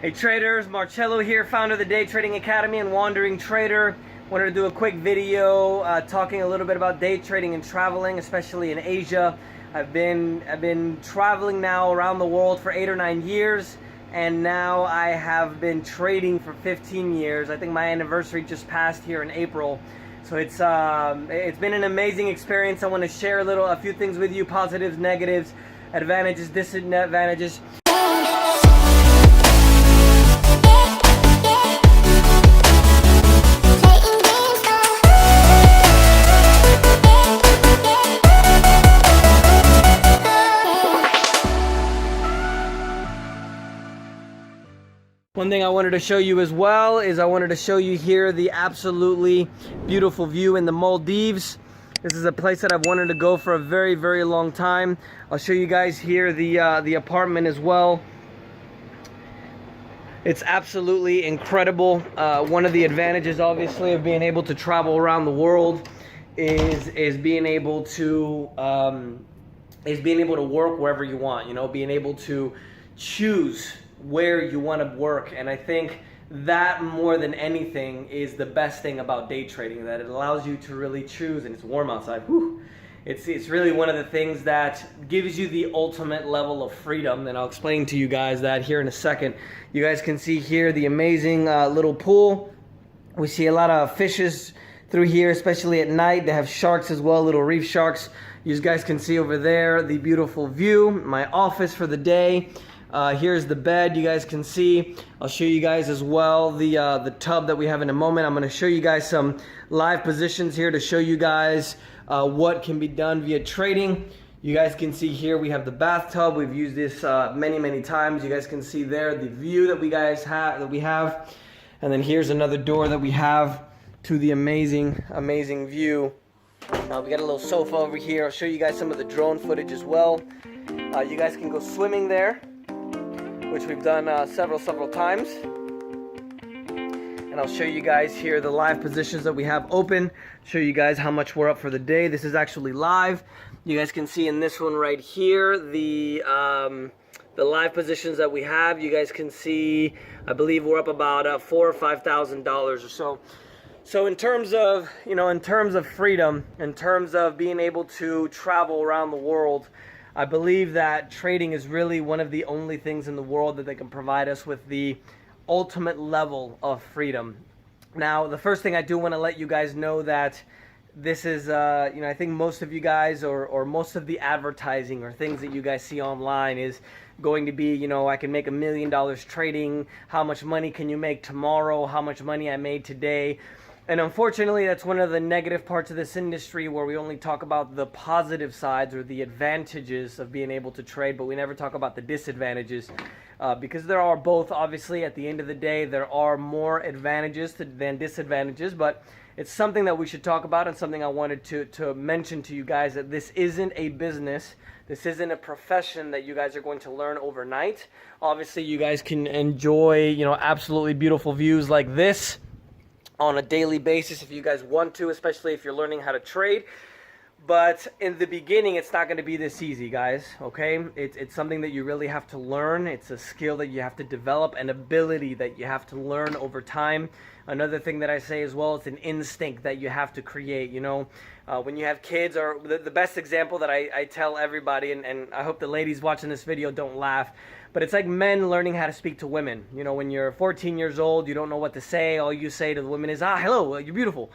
Hey traders, Marcello here, founder of the Day Trading Academy and Wandering Trader. Wanted to do a quick video talking a little bit about day trading and traveling, especially in Asia. I've been traveling now around the world for 8 or 9 years, and now I have been trading for 15 years. I think my anniversary just passed here in April. So it's been an amazing experience. I want to share a few things with you: positives, negatives, advantages, disadvantages. One thing I wanted to show you as well is I wanted to show you here the absolutely beautiful view in the Maldives. This is a place that I've wanted to go for a very, very long time. I'll show you guys here the apartment as well. It's absolutely incredible. One of the advantages, obviously, of being able to travel around the world is being able to work wherever you want. You know, being able to choose where you want to work. And I think that more than anything is the best thing about day trading, that it allows you to really choose. And it's warm outside. Whew. It's really one of the things that gives you the ultimate level of freedom, and I'll explain to you guys that here in a second. You guys can see here the amazing little pool. We see a lot of fishes through here, especially at night. They have sharks as well, little reef sharks. You guys can see over there the beautiful view, my office for the day. Here's the bed, you guys can see. I'll show you guys as well the tub that we have in a moment. I'm going to show you guys some live positions here to show you guys what can be done via trading. You guys can see here we have the bathtub. We've used this many times. You guys can see there the view that we have. And then here's another door that we have to the amazing view. We got a little sofa over here. I'll show you guys some of the drone footage as well. You guys can go swimming there, which we've done several times. And I'll show you guys here the live positions that we have open, show you guys how much we're up for the day. This is actually live. You guys can see in this one right here the live positions that we have. You guys can see, I believe we're up about $4,000 or $5,000 or so. So in terms of, in terms of freedom, in terms of being able to travel around the world, I believe that trading is really one of the only things in the world that they can provide us with the ultimate level of freedom. Now, the first thing I do want to let you guys know that this is, I think most of you guys or most of the advertising or things that you guys see online is going to be, I can make $1 million trading. How much money can you make tomorrow? How much money I made today? And unfortunately, that's one of the negative parts of this industry, where we only talk about the positive sides or the advantages of being able to trade, but we never talk about the disadvantages. Because there are both, obviously, at the end of the day, there are more advantages than disadvantages, but it's something that we should talk about, and something I wanted to mention to you guys, that this isn't a business. This isn't a profession that you guys are going to learn overnight. Obviously, you guys can enjoy, absolutely beautiful views like this on a daily basis if you guys want to, especially if you're learning how to trade. But in the beginning, it's not going to be this easy, guys, okay? It's something that you really have to learn. It's a skill that you have to develop, an ability that you have to learn over time. Another thing that I say as well, it's an instinct that you have to create, when you have kids, or the best example that I tell everybody, and I hope the ladies watching this video don't laugh, but it's like men learning how to speak to women. When you're 14 years old, you don't know what to say. All you say to the women is, hello, you're beautiful.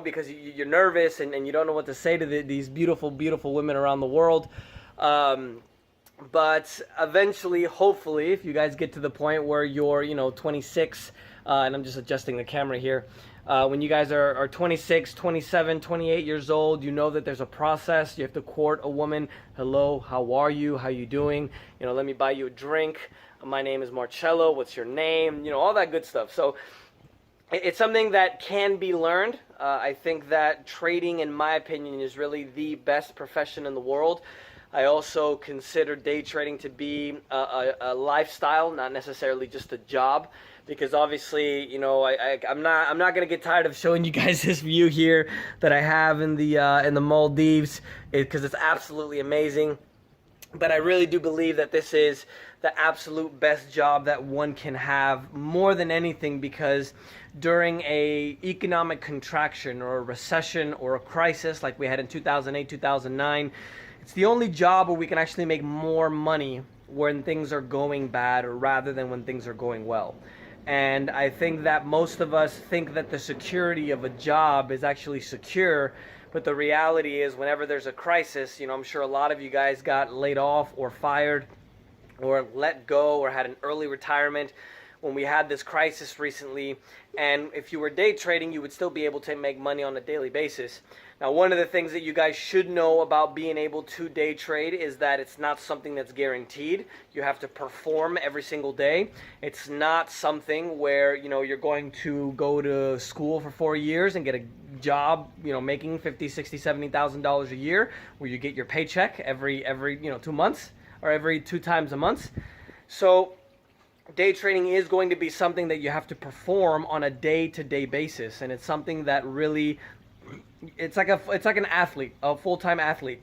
Because you're nervous and you don't know what to say to these beautiful women around the world. But eventually, hopefully, if you guys get to the point where you're, 26, and I'm just adjusting the camera here. When you guys are 26, 27, 28 years old, you know that there's a process. You have to court a woman. Hello, how are you? How you doing? Let me buy you a drink. My name is Marcello. What's your name? All that good stuff. So it's something that can be learned. I think that trading, in my opinion, is really the best profession in the world. I also consider day trading to be a lifestyle, not necessarily just a job, because obviously, I'm not gonna get tired of showing you guys this view here that I have in the Maldives, because it's absolutely amazing. But I really do believe that this is the absolute best job that one can have, more than anything, because during a economic contraction or a recession or a crisis like we had in 2008, 2009, it's the only job where we can actually make more money when things are going bad rather than when things are going well. And I think that most of us think that the security of a job is actually secure, but the reality is whenever there's a crisis, I'm sure a lot of you guys got laid off or fired or let go or had an early retirement when we had this crisis recently. And if you were day trading, you would still be able to make money on a daily basis. Now, one of the things that you guys should know about being able to day trade is that it's not something that's guaranteed. You have to perform every single day. It's not something where, you're going to go to school for 4 years and get a job, making $50,000, $60,000, $70,000 a year, where you get your paycheck every 2 months or every 2 times a month. So day trading is going to be something that you have to perform on a day-to-day basis, and it's something that really, it's like an athlete, a full-time athlete,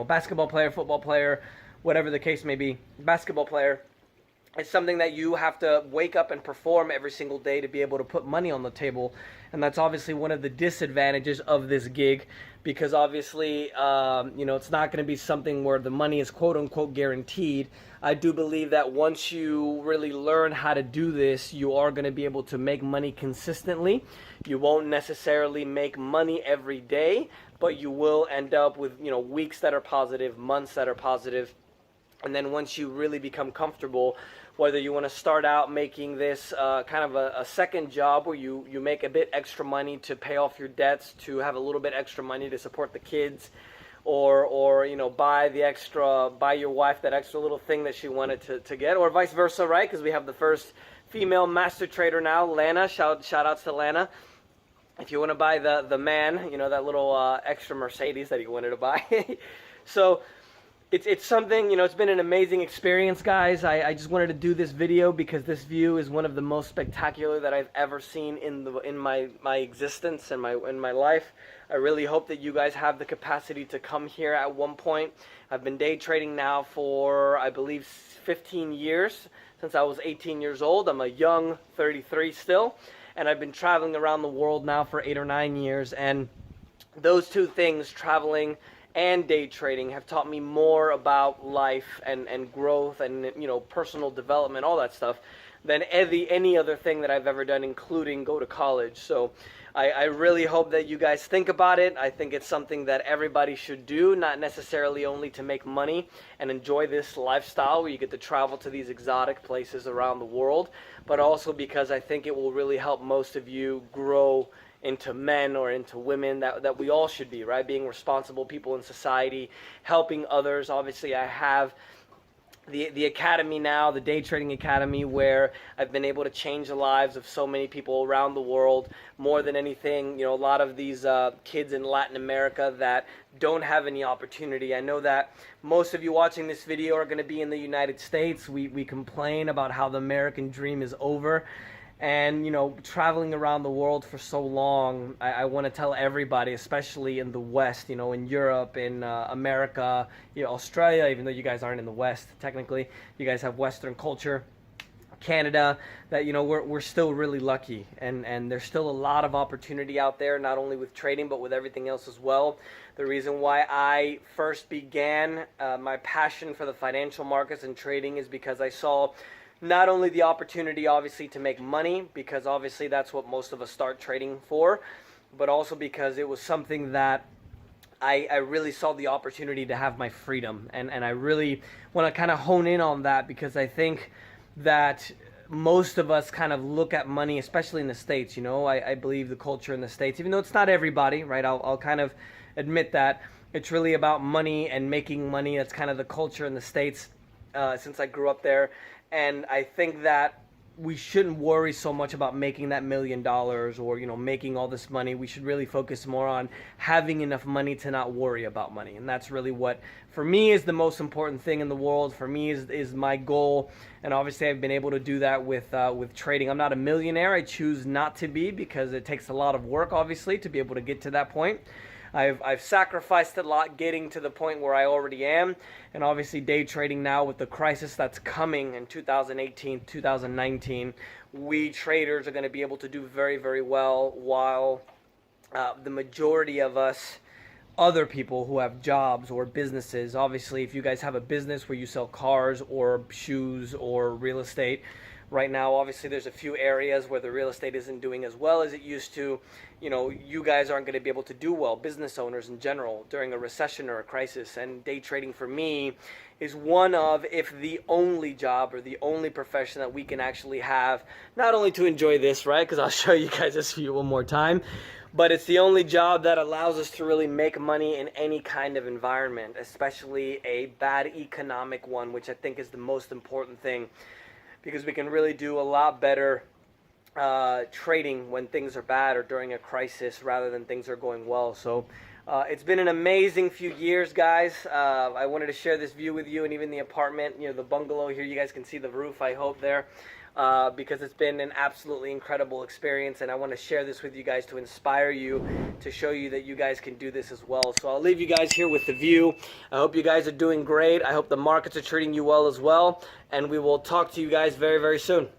basketball player, football player, whatever the case may be. Basketball player, it's something that you have to wake up and perform every single day to be able to put money on the table. And that's obviously one of the disadvantages of this gig, because obviously, it's not going to be something where the money is quote unquote guaranteed. I do believe that once you really learn how to do this, you are going to be able to make money consistently. You won't necessarily make money every day, but you will end up with, weeks that are positive, months that are positive. And then once you really become comfortable, whether you want to start out making this kind of a second job where you make a bit extra money to pay off your debts, to have a little bit extra money to support the kids, or buy your wife that extra little thing that she wanted to get, or vice versa, right? Because we have the first female master trader now, Lana. Shout outs to Lana. If you want to buy the man, that little extra Mercedes that he wanted to buy. So it's something, it's been an amazing experience, guys. I just wanted to do this video because this view is one of the most spectacular that I've ever seen in my existence and in my life. I really hope that you guys have the capacity to come here at one point. I've been day trading now for, I believe, 15 years, since I was 18 years old. I'm a young 33 still, and I've been traveling around the world now for 8 or 9 years, and those two things, traveling and day trading, have taught me more about life and growth and personal development, all that stuff, than any other thing that I've ever done, including go to college. So I really hope that you guys think about it. I think it's something that everybody should do, not necessarily only to make money and enjoy this lifestyle where you get to travel to these exotic places around the world, but also because I think it will really help most of you grow into men or into women that we all should be, right? Being responsible people in society, helping others. Obviously, I have the academy now, the Day Trading Academy, where I've been able to change the lives of so many people around the world. More than anything, a lot of these kids in Latin America that don't have any opportunity. I know that most of you watching this video are going to be in the United States. We complain about how the American dream is over. And, traveling around the world for so long, I want to tell everybody, especially in the West, in Europe, in America, Australia, even though you guys aren't in the West, technically, you guys have Western culture, Canada, that, we're still really lucky. And there's still a lot of opportunity out there, not only with trading, but with everything else as well. The reason why I first began my passion for the financial markets and trading is because I saw not only the opportunity, obviously, to make money, because obviously that's what most of us start trading for, but also because it was something that I really saw the opportunity to have my freedom. And I really want to kind of hone in on that, because I think that most of us kind of look at money, especially in the States. I believe the culture in the States, even though it's not everybody, right? I'll kind of admit that it's really about money and making money. That's kind of the culture in the States since I grew up there. And I think that we shouldn't worry so much about making that $1 million or, making all this money. We should really focus more on having enough money to not worry about money. And that's really what, for me, is the most important thing in the world. For me, is my goal. And obviously, I've been able to do that with trading. I'm not a millionaire. I choose not to be, because it takes a lot of work, obviously, to be able to get to that point. I've sacrificed a lot getting to the point where I already am, and obviously day trading now with the crisis that's coming in 2018, 2019, we traders are going to be able to do very, very well, while the majority of us other people who have jobs or businesses, obviously if you guys have a business where you sell cars or shoes or real estate, right now obviously there's a few areas where the real estate isn't doing as well as it used to. You know, you guys aren't going to be able to do well, business owners in general, during a recession or a crisis. And day trading for me is one of, if the only job or the only profession that we can actually have, not only to enjoy this, right, because I'll show you guys this view one more time, but it's the only job that allows us to really make money in any kind of environment, especially a bad economic one, which I think is the most important thing, because we can really do a lot better trading when things are bad or during a crisis rather than things are going well. So it's been an amazing few years, guys. I wanted to share this view with you, and even the apartment, you know, the bungalow here, you guys can see the roof, I hope, there. Because it's been an absolutely incredible experience, and I want to share this with you guys to inspire you, to show you that you guys can do this as well. So I'll leave you guys here with the view. I hope you guys are doing great. I hope the markets are treating you well as well, and we will talk to you guys very, very soon.